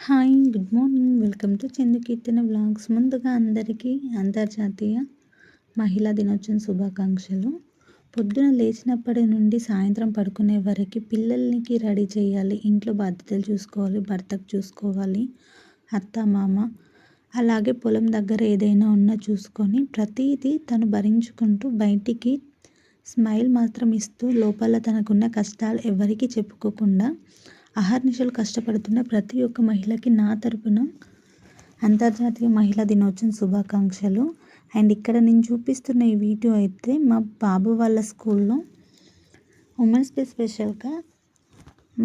Hi! Good morning. Welcome to Chandu Keerthana vlogs. ముందుగా అందరికీ అంతర్జాతీయ మహిళా దినోత్సవం శుభాకాంక్షలు. పొద్దున లేచినప్పటి నుండి సాయంత్రం పడుకునే వరకు పిల్లలకి రెడీ చేయాలి, ఇంట్లో బాధ్యతలు చూసుకోవాలి, భర్తకు చూసుకోవాలి, అత్త, మామ, అలాగే పొలం దగ్గర ఏదైనా ఉన్నా చూసుకొని ప్రతీదీ తను భరించుకుంటూ బయటికి స్మైల్ మాత్రం ఇస్తూ లోపల తనకున్న కష్టాలు ఎవరికీ చెప్పుకోకుండా అహర్నిశలు కష్టపడుతున్న ప్రతి ఒక్క మహిళకి నా తరపున అంతర్జాతీయ మహిళా దినోత్సవం శుభాకాంక్షలు. అండ్ ఇక్కడ నేను చూపిస్తున్న ఈ వీడియో అయితే మా బాబు వాళ్ళ స్కూల్లో ఉమెన్స్ డే స్పెషల్గా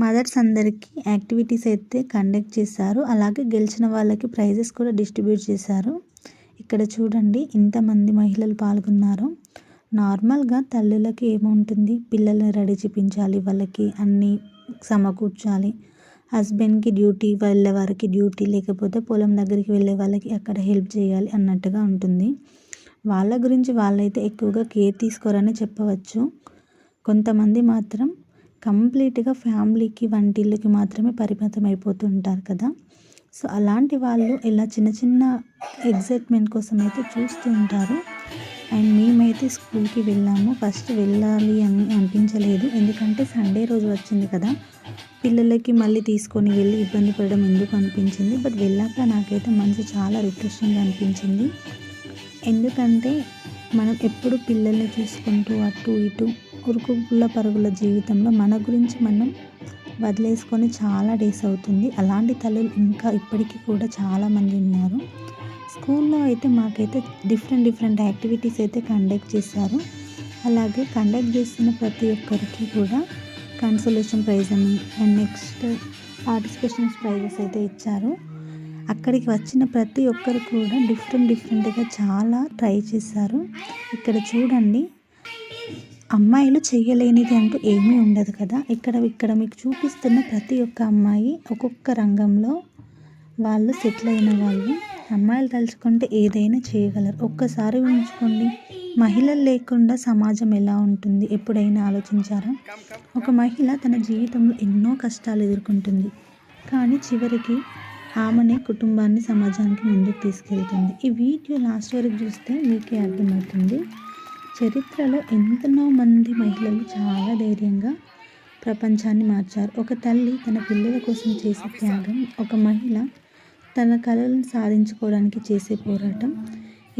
మదర్స్ అందరికీ యాక్టివిటీస్ అయితే కండక్ట్ చేశారు. అలాగే గెలిచిన వాళ్ళకి ప్రైజెస్ కూడా డిస్ట్రిబ్యూట్ చేశారు. ఇక్కడ చూడండి ఎంతమంది మహిళలు పాల్గొన్నారో. నార్మల్గా తల్లులకి ఏముంటుంది, పిల్లల్ని రెడీ చేయించాలి, వాళ్ళకి అన్నీ సమకూర్చాలి, హస్బెండ్కి డ్యూటీ, వెళ్ళే వారికి డ్యూటీ, లేకపోతే పొలం దగ్గరికి వెళ్ళే వాళ్ళకి అక్కడ హెల్ప్ చేయాలి అన్నట్టుగా ఉంటుంది. వాళ్ళ గురించి వాళ్ళైతే ఎక్కువగా కేర్ తీసుకోరని చెప్పవచ్చు. కొంతమంది మాత్రం కంప్లీట్గా ఫ్యామిలీకి, వంటిల్లుకి మాత్రమే పరిమితం అయిపోతుంటారు కదా. సో అలాంటి వాళ్ళు ఇలా చిన్న చిన్న ఎగ్జైట్మెంట్ కోసం అయితే చూస్తూ ఉంటారు. అండ్ మేమైతే స్కూల్కి వెళ్ళాము. ఫస్ట్ వెళ్ళాలి అని అనిపించలేదు, ఎందుకంటే సండే రోజు వచ్చింది కదా, పిల్లలకి మళ్ళీ తీసుకొని వెళ్ళి ఇబ్బంది పడడం ఎందుకు అనిపించింది. బట్ వెళ్ళాక నాకైతే మనసు చాలా రిఫ్రెషింగ్గా అనిపించింది. ఎందుకంటే మనం ఎప్పుడు పిల్లల్ని చూసుకుంటూ అటు ఇటు ఉరుకుల పరుగుల జీవితంలో మన గురించి మనం వదిలేసుకొని చాలా డేస్ అవుతుంది. అలాంటి తల్లులు ఇంకా ఇప్పటికీ కూడా చాలామంది ఉన్నారు. స్కూల్లో అయితే మాకైతే డిఫరెంట్ యాక్టివిటీస్ అయితే కండక్ట్ చేశారు. అలాగే కండక్ట్ చేస్తున్న ప్రతి ఒక్కరికి కూడా కన్సోలేషన్ ప్రైజ్ అని అండ్ నెక్స్ట్ పార్టిసిపేషన్ ప్రైజెస్ అయితే ఇచ్చారు. అక్కడికి వచ్చిన ప్రతి ఒక్కరు కూడా డిఫరెంట్గా చాలా ట్రై చేశారు. ఇక్కడ చూడండి, అమ్మాయిలు చేయలేనిది అంటూ ఏమీ ఉండదు కదా. ఇక్కడ మీకు చూపిస్తున్న ప్రతి ఒక్క అమ్మాయి ఒక్కొక్క రంగంలో వాళ్ళు సెటిల్ అయిన వాళ్ళు. అమ్మాయిలు తలుచుకుంటే ఏదైనా చేయగలరు. ఒక్కసారి ఊహించుకోండి, మహిళలు లేకుండా సమాజం ఎలా ఉంటుంది ఎప్పుడైనా ఆలోచించారా? ఒక మహిళ తన జీవితంలో ఎన్నో కష్టాలు ఎదుర్కొంటుంది, కానీ చివరికి ఆమెనే కుటుంబాన్ని, సమాజానికి ముందుకు తీసుకెళ్తుంది. ఈ వీడియో లాస్ట్ వరకు చూస్తే మీకే అర్థమవుతుంది. చరిత్రలో ఎంతనో మంది మహిళలు చాలా ధైర్యంగా ప్రపంచాన్ని మార్చారు. ఒక తల్లి తన పిల్లల కోసం చేసే త్యాగం, ఒక మహిళ తన కలలను సాధించుకోవడానికి చేసే పోరాటం,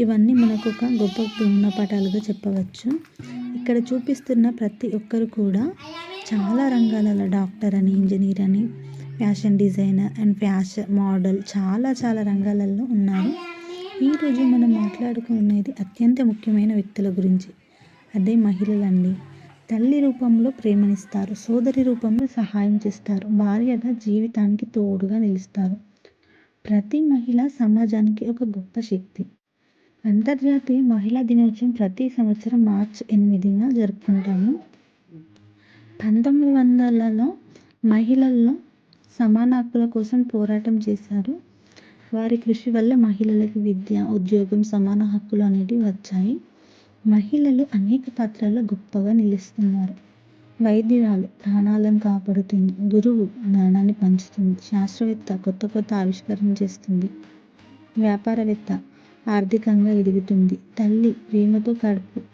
ఇవన్నీ మనకు ఒక గొప్ప గుణపాఠాలుగా చెప్పవచ్చు. ఇక్కడ చూపిస్తున్న ప్రతి ఒక్కరు కూడా చాలా రంగాలలో డాక్టర్ అని, ఇంజనీర్ అని, fashion designer and fashion model, చాలా రంగాలలో ఉన్నారు. ఈరోజు మనం మాట్లాడుకునేది అత్యంత ముఖ్యమైన వ్యక్తుల గురించి. అదే మహిళలండి. తల్లి రూపంలో ప్రేమనిస్తారు, సోదరి రూపంలో సహాయం చేస్తారు, భార్యగా జీవితానికి తోడుగా నిలుస్తారు. ప్రతి మహిళ సమాజానికి ఒక గొప్ప శక్తి. అంతర్జాతీయ మహిళా దినోత్సవం ప్రతి సంవత్సరం మార్చి 8న జరుపుకుంటాము. 1900లలో మహిళల్లో సమాన హక్కుల కోసం పోరాటం చేశారు. వారి కృషి వల్ల మహిళలకు విద్య, ఉద్యోగం, సమాన హక్కులు అనేటివి వచ్చాయి. మహిళలు అనేక పాత్రల్లో గొప్పగా నిలుస్తున్నారు. వైద్యురాలు ప్రాణాలను కాపాడుతుంది, గురువు జ్ఞానాన్ని పంచుతుంది, శాస్త్రవేత్త కొత్త ఆవిష్కరణ చేస్తుంది, వ్యాపారవేత్త ఆర్థికంగా ఎదుగుతుంది, తల్లి ప్రేమతో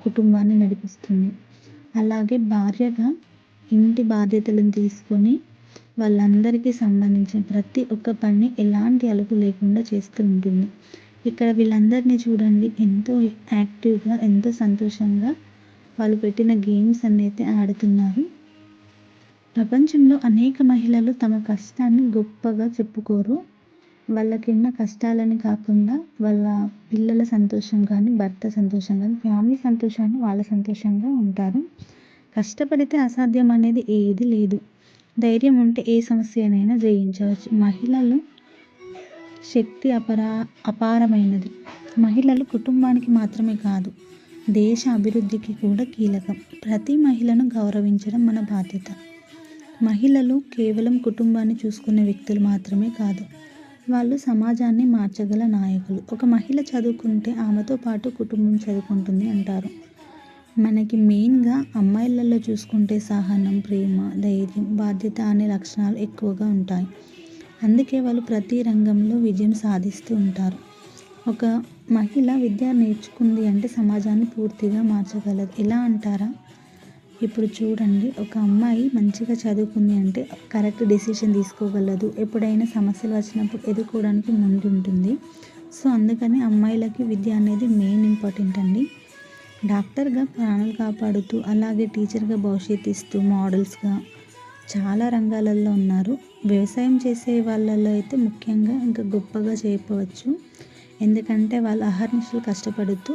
కుటుంబాన్ని నడిపిస్తుంది. అలాగే భార్యగా ఇంటి బాధ్యతలను తీసుకొని వాళ్ళందరికీ సంబంధించిన ప్రతి ఒక్క పని ఎలాంటి అలుపు లేకుండా చేస్తూ ఉంటుంది. ఇక్కడ వీళ్ళందరినీ చూడండి, ఎంతో యాక్టివ్గా, ఎంతో సంతోషంగా వాళ్ళు పెట్టిన గేమ్స్ అన్నైతే ఆడుతున్నారు. ప్రపంచంలో అనేక మహిళలు తమ కష్టాన్ని గొప్పగా చెప్పుకోరు. వాళ్ళకున్న కష్టాలని కాకుండా వాళ్ళ పిల్లల సంతోషం కానీ, భర్త సంతోషం కానీ, ఫ్యామిలీ సంతోషాన్ని వాళ్ళ సంతోషంగా ఉంటారు. కష్టపడితే అసాధ్యం అనేది ఏది లేదు. ధైర్యం ఉంటే ఏ సమస్యనైనా జయించవచ్చు. మహిళలు శక్తి అపారమైనది. మహిళలు కుటుంబానికి మాత్రమే కాదు, దేశ అభివృద్ధికి కూడా కీలకం. ప్రతి మహిళను గౌరవించడం మన బాధ్యత. మహిళలు కేవలం కుటుంబాన్ని చూసుకునే వ్యక్తులు మాత్రమే కాదు, వాళ్ళు సమాజాన్ని మార్చగల నాయకులు. ఒక మహిళ చదువుకుంటే ఆమెతో పాటు కుటుంబం చదువుకుంటుంది అంటారు. మనకి మెయిన్గా అమ్మాయిలలో చూసుకుంటే సహనం, ప్రేమ, ధైర్యం, బాధ్యత అనే లక్షణాలు ఎక్కువగా ఉంటాయి. అందుకే వాళ్ళు ప్రతి రంగంలో విజయం సాధిస్తూ ఉంటారు. ఒక మహిళ విద్య నేర్చుకుంది అంటే సమాజాన్ని పూర్తిగా మార్చగలదు. ఎలా అంటారా? ఇప్పుడు చూడండి, ఒక అమ్మాయి మంచిగా చదువుకుంది అంటే కరెక్ట్ డెసిషన్ తీసుకోగలదు. ఎప్పుడైనా సమస్యలు వచ్చినప్పుడు ఎదుర్కోవడానికి ముందుంటుంది. సో అందుకని అమ్మాయిలకి విద్య అనేది మెయిన్ ఇంపార్టెంట్ అండి. డాక్టర్గా ప్రాణాలు కాపాడుతూ, అలాగే టీచర్గా భవిష్యత్తు ఇస్తూ, మోడల్స్గా చాలా రంగాలలో ఉన్నారు. వ్యవసాయం చేసే వాళ్ళలో అయితే ముఖ్యంగా ఇంకా గొప్పగా చెప్పవచ్చు. ఎందుకంటే వాళ్ళు అహర్నిశలు కష్టపడుతూ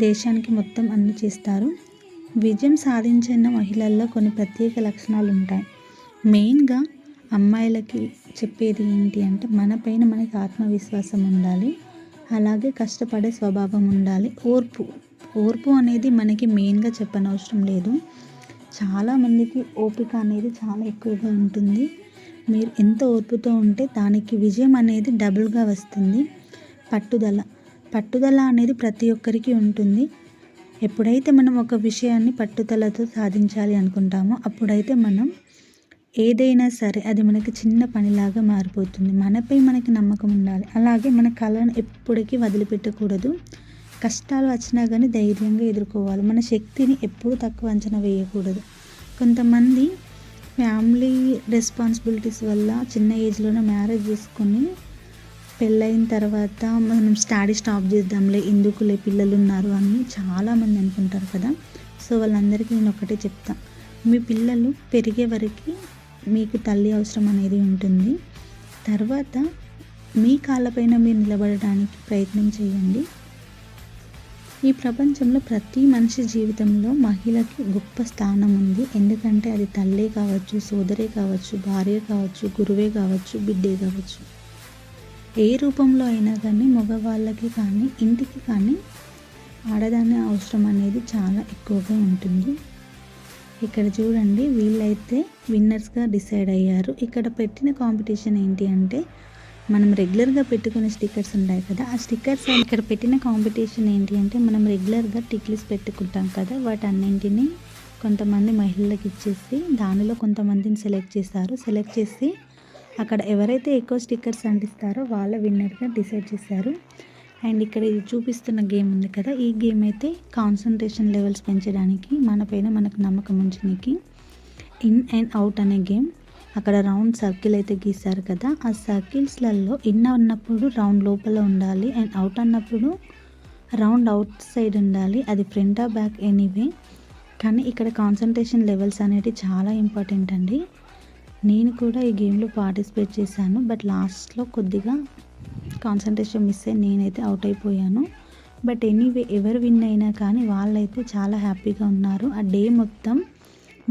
దేశానికి మొత్తం అన్ని చేస్తారు. విజయం సాధించిన మహిళల్లో కొన్ని ప్రత్యేక లక్షణాలు ఉంటాయి. మెయిన్గా అమ్మాయిలకి చెప్పేది ఏంటి అంటే, మనపైన మనకి ఆత్మవిశ్వాసం ఉండాలి, అలాగే కష్టపడే స్వభావం ఉండాలి. ఓర్పు అనేది మనకి మెయిన్గా చెప్పనవసరం లేదు. చాలామందికి ఓపిక అనేది చాలా ఎక్కువగా ఉంటుంది. మీరు ఎంత ఓర్పుతో ఉంటే దానికి విజయం అనేది డబుల్గా వస్తుంది. పట్టుదల అనేది ప్రతి ఒక్కరికి ఉంటుంది. ఎప్పుడైతే మనం ఒక విషయాన్ని పట్టుదలతో సాధించాలి అనుకుంటామో అప్పుడైతే మనం ఏదైనా సరే అది మనకి చిన్న పనిలాగా మారిపోతుంది. మనపై మనకి నమ్మకం ఉండాలి. అలాగే మన కళను ఎప్పటికీ వదిలిపెట్టకూడదు. కష్టాలు వచ్చినా కానీ ధైర్యంగా ఎదుర్కోవాలి. మన శక్తిని ఎప్పుడూ తక్కువ అంచనా వేయకూడదు. కొంతమంది ఫ్యామిలీ రెస్పాన్సిబిలిటీస్ వల్ల చిన్న ఏజ్లోనే మ్యారేజ్ చేసుకొని పెళ్ళైన తర్వాత మనం స్టడీ స్టాప్ చేద్దాంలే, ఎందుకులే పిల్లలు ఉన్నారు అని చాలామంది అనుకుంటారు కదా. సో వాళ్ళందరికీ నేను ఒకటే చెప్తా, మీ పిల్లలు పెరిగే వరకు మీకు తల్లి అవసరం అనేది ఉంటుంది. తర్వాత మీ కాళ్ళపైన మీరు నిలబడడానికి ప్రయత్నం చేయండి. ఈ ప్రపంచంలో ప్రతి మనిషి జీవితంలో మహిళకి గొప్ప స్థానం ఉంది. ఎందుకంటే అది తల్లే కావచ్చు, సోదరే కావచ్చు, భార్య కావచ్చు, గురువే కావచ్చు, బిడ్డే కావచ్చు. ఏ రూపంలో అయినా కానీ మగవాళ్ళకి కానీ ఇంటికి కానీ ఆడదాని అవసరం అనేది చాలా ఎక్కువగా ఉంటుంది. ఇక్కడ చూడండి, వీళ్ళైతే విన్నర్స్గా డిసైడ్ అయ్యారు. ఇక్కడ పెట్టిన కాంపిటీషన్ ఏంటి అంటే, మనం రెగ్యులర్గా పెట్టుకునే స్టిక్కర్స్ ఉంటాయి కదా, ఆ స్టిక్కర్స్ ఇక్కడ పెట్టిన కాంపిటీషన్ ఏంటి అంటే, మనం రెగ్యులర్గా టిక్లీస్ పెట్టుకుంటాం కదా, వాటన్నింటినీ కొంతమంది మహిళలకు ఇచ్చేసి దానిలో కొంతమందిని సెలెక్ట్ చేసి అక్కడ ఎవరైతే ఎక్కువ స్టిక్కర్స్ అంటిస్తారో వాళ్ళ విన్నర్గా డిసైడ్ చేశారు. అండ్ ఇక్కడ ఇది చూపిస్తున్న గేమ్ ఉంది కదా, ఈ గేమ్ అయితే కాన్సన్ట్రేషన్ లెవెల్స్ పెంచడానికి, మనపైన మనకు నమ్మకం ఉంచడానికి ఇన్ అండ్ అవుట్ అనే గేమ్. అక్కడ రౌండ్ సర్కిల్ అయితే గీశారు కదా, ఆ సర్కిల్స్లలో ఇన్ అన్నప్పుడు రౌండ్ లోపల ఉండాలి, అండ్ అవుట్ అన్నప్పుడు రౌండ్ అవుట్ సైడ్ ఉండాలి. అది ఫ్రంట్ ఆ బ్యాక్ ఎనీవే, కానీ ఇక్కడ కాన్సన్ట్రేషన్ లెవెల్స్ అనేవి చాలా ఇంపార్టెంట్ అండి. నేను కూడా ఈ గేమ్లో పార్టిసిపేట్ చేశాను, బట్ లాస్ట్లో కొద్దిగా కాన్సన్ట్రేషన్ మిస్ అయ్యి నేనైతే అవుట్ అయిపోయాను. బట్ ఎనీవే, ఎవరు విన్ అయినా కానీ వాళ్ళైతే చాలా హ్యాపీగా ఉన్నారు. ఆ డే మొత్తం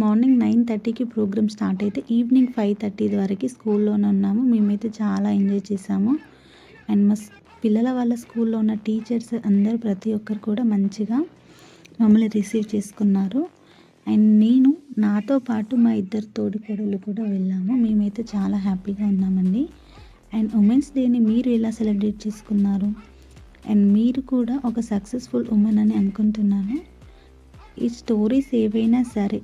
మార్నింగ్ 9:30కి ప్రోగ్రామ్ స్టార్ట్ అయితే ఈవినింగ్ 5:30 వరకు స్కూల్లోనే ఉన్నాము. మేమైతే చాలా ఎంజాయ్ చేసాము. అండ్ మా పిల్లల వాళ్ళ స్కూల్లో ఉన్న టీచర్స్ అందరూ ప్రతి ఒక్కరు కూడా మంచిగా మమ్మల్ని రిసీవ్ చేసుకున్నారు. అండ్ నేను నాతో పాటు మా ఇద్దరు తోడికోడళ్ళు కూడా వెళ్ళాము. మేమైతే చాలా హ్యాపీగా ఉన్నామండి. అండ్ ఉమెన్స్ డేని మీరు ఎలా సెలబ్రేట్ చేసుకున్నారు? అండ్ మీరు కూడా ఒక సక్సెస్ఫుల్ ఉమెన్ అని అనుకుంటున్నాను. ఈ స్టోరీస్ ఏవైనా సరే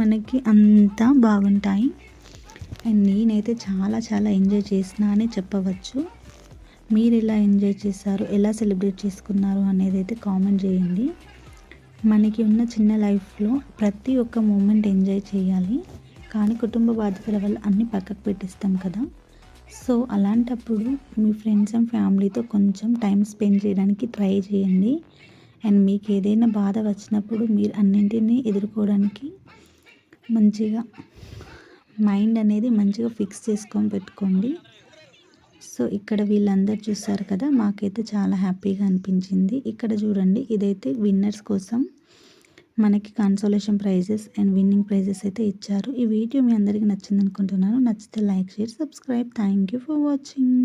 మనకి అంతా బాగుంటాయి. అండ్ నేనైతే చాలా ఎంజాయ్ చేసిన అని చెప్పవచ్చు. మీరు ఎలా ఎంజాయ్ చేశారు, ఎలా సెలబ్రేట్ చేసుకున్నారు అనేది అయితే కామెంట్ చేయండి. మనకి ఉన్న చిన్న లైఫ్లో ప్రతి ఒక్క మూమెంట్ ఎంజాయ్ చేయాలి, కానీ కుటుంబ బాధ్యతల వల్ల అన్నీ పక్కకు పెట్టిస్తాం కదా. సో అలాంటప్పుడు మీ ఫ్రెండ్స్ అండ్ ఫ్యామిలీతో కొంచెం టైం స్పెండ్ చేయడానికి ట్రై చేయండి. అండ్ మీకు ఏదైనా బాధ వచ్చినప్పుడు మీరు అన్నింటినీ ఎదుర్కోవడానికి మంచిగా మైండ్ అనేది మంచిగా ఫిక్స్ చేసుకొని పెట్టుకోండి. సో ఇక్కడ వీళ్ళందరూ చూస్తారు కదా, మాకైతే చాలా హ్యాపీగా అనిపించింది. ఇక్కడ చూడండి, ఇదైతే విన్నర్స్ కోసం మనకి consolation prizes and winning prizes అయితే ఇచ్చారు. ఈ వీడియో మీ అందరికీ నచ్చింది అనుకుంటున్నాను. నచ్చితే like, share, subscribe. Thank you for watching.